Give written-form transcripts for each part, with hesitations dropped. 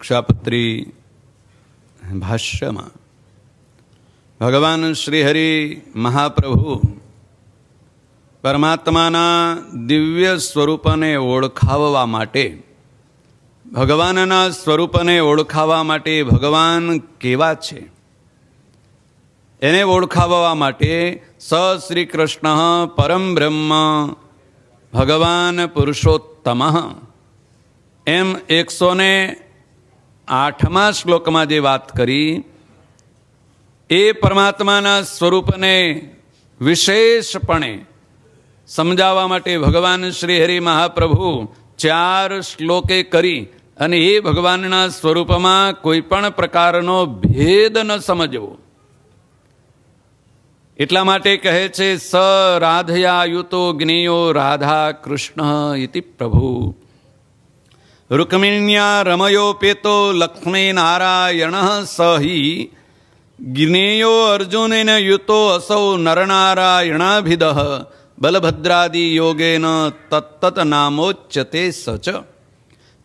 શિક્ષાપત્રી ભાષ્યમાં ભગવાન શ્રીહરિ મહાપ્રભુ પરમાત્માના દિવ્ય સ્વરૂપને ઓળખાવવા માટે, ભગવાનના સ્વરૂપને ઓળખાવવા માટે ભગવાન કેવા છે એને ઓળખાવવા માટે સ શ્રી કૃષ્ણ પરમ બ્રહ્મ ભગવાન પુરુષોત્તમ એમ 108મા શ્લોકમાં જે વાત કરી એ પરમાત્માના સ્વરૂપને વિશેષપણે સમજાવવા માટે ભગવાન શ્રી હરિ મહાપ્રભુ 4 શ્લોકે કરી અને એ ભગવાનના સ્વરૂપમાં કોઈ પણ પ્રકારનો ભેદ ન સમજવો. એટલા માટે કહે છે સ રાધયા યુતો જ્ઞેયો રાધા કૃષ્ણ ઇતિ પ્રભુ રૂકમિણ્યા રમયો પેતો લક્ષ્મી નારાયણ સહિ જ્ઞેયો અર્જુનેન યુતો અસૌ નરનારાયણાભિદ બલભદ્રાદિ યોગેન તત્તત નામોચ્યતે સચ.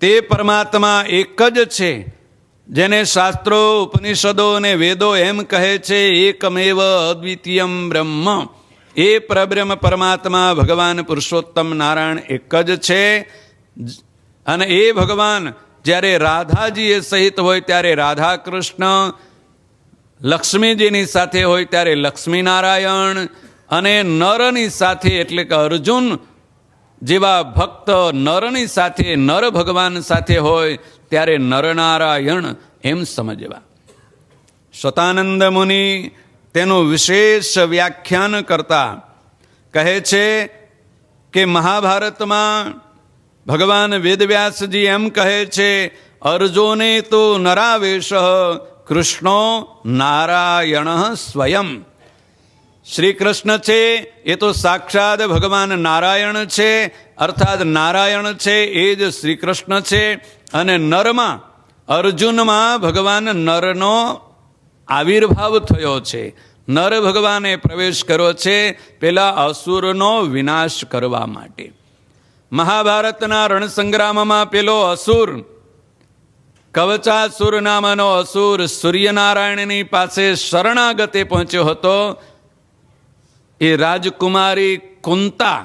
તે પરમાત્મા એક જ છે જેને શાસ્ત્રો ઉપનિષદો અને વેદો એમ કહે છે એકમેવ અદ્વિતીયમ બ્રહ્મ. એ પરબ્રહ્મ પરમાત્મા ભગવાન પુરુષોત્તમ નારાયણ એક જ છે. અને એ ભગવાન જ્યારે રાધાજી એ સહિત હોય ત્યારે રાધા કૃષ્ણ, લક્ષ્મીજીની સાથે હોય ત્યારે લક્ષ્મી નારાયણ, અને નરની સાથે એટલે કે અર્જુન જેવા ભક્ત નરની સાથે, નર ભગવાન સાથે હોય ત્યારે નરનારાયણ એમ સમજવા. શતાનંદ મુનિ તેનું વિશેષ વ્યાખ્યાન કરતા કહે છે કે મહાભારતમાં ભગવાન વેદવ્યાસજી એમ કહે છે અર્જુને તો નરાવેશ કૃષ્ણો નારાયણ સ્વયં. શ્રી કૃષ્ણ છે એ તો સાક્ષાત ભગવાન નારાયણ છે, અર્થાત નારાયણ છે એ જ શ્રી કૃષ્ણ છે. અને નરમાં અર્જુનમાં ભગવાન નરનો આવિર્ભાવ થયો છે. નર ભગવાને પ્રવેશ કર્યો છે પેલા અસુરનો વિનાશ કરવા માટે. મહાભારતના રણસંગ્રામમાં પેલો અસુર કવચાસુર નામનો અસુર સૂર્યનારાયણની પાસે શરણાગતે પહોંચ્યો હતો. એ રાજકુમારી કુંતા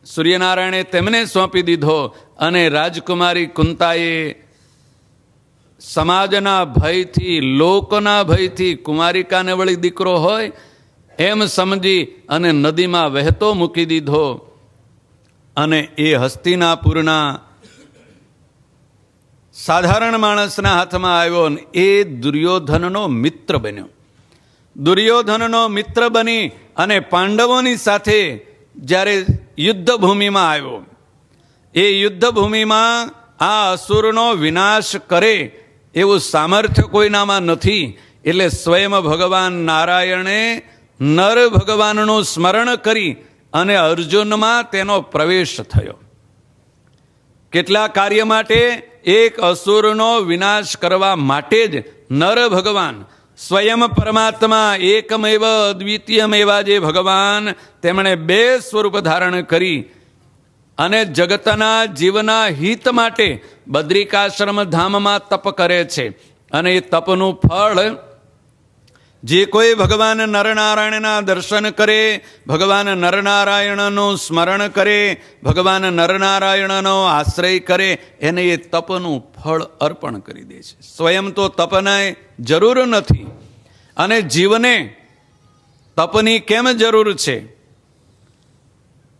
સૂર્યનારાયણે તેમને સોંપી દીધો અને રાજકુમારી કુંતાએ સમાજના ભયથી, લોકના ભયથી, કુમારિકાને વળી દીકરો હોય એમ સમજી અને નદીમાં વહેતો મૂકી દીધો. અને એ હસ્તિનાપુરના સાધારણ માણસના હાથમાં આવ્યો ને એ દુર્યોધનનો મિત્ર બન્યો. દુર્યોધનનો મિત્ર બની અને પાંડવોની સાથે જ્યારે યુદ્ધભૂમિમાં આવ્યો, એ યુદ્ધભૂમિમાં આ અસુરનો વિનાશ કરે એવું સામર્થ્ય કોઈનામાં નથી. એટલે સ્વયં ભગવાન નારાયણે નર ભગવાનનું સ્મરણ કરી અને અર્જુનમાં તેનો પ્રવેશ થયો. કેટલા કાર્ય માટે? એક અસુરનો વિનાશ કરવા માટે જ નર ભગવાન સ્વયં પરમાત્મા એકમેવ અદ્વિતીયમ એવા જે ભગવાન તેમણે 2 સ્વરૂપ ધારણ કરી અને જગતના જીવના હિત માટે બદ્રિકાશ્રમ ધામમાં તપ કરે છે. અને એ તપનું ફળ જે કોઈ ભગવાન નરનારાયણના દર્શન કરે, ભગવાન નરનારાયણનું સ્મરણ કરે, ભગવાન નરનારાયણનો આશ્રય કરે એને એ તપનું ફળ અર્પણ કરી દે છે. સ્વયં તો તપને જરૂર નથી અને જીવને તપની કેમ જરૂર છે?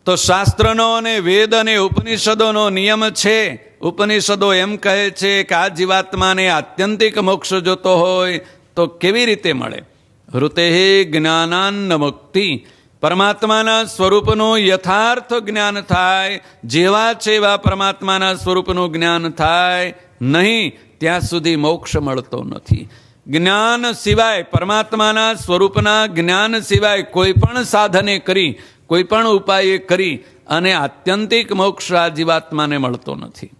તો શાસ્ત્રનો અને વેદ અને ઉપનિષદોનો નિયમ છે. ઉપનિષદો એમ કહે છે કે આ જીવાત્માને આત્યંતિક મોક્ષ જોતો હોય તો કેવી રીતે મળે? હૃતે જ્ઞાનાન્ન મુક્તિ. પરમાત્માના સ્વરૂપનું યથાર્થ જ્ઞાન થાય, જેવા છે એવા પરમાત્માના સ્વરૂપનું જ્ઞાન થાય નહીં ત્યાં સુધી મોક્ષ મળતો નથી. જ્ઞાન સિવાય, પરમાત્માના સ્વરૂપના જ્ઞાન સિવાય કોઈ પણ સાધને કરી, કોઈ પણ ઉપાય કરી અને આત્યંતિક મોક્ષ આ જીવાત્માને મળતો નથી.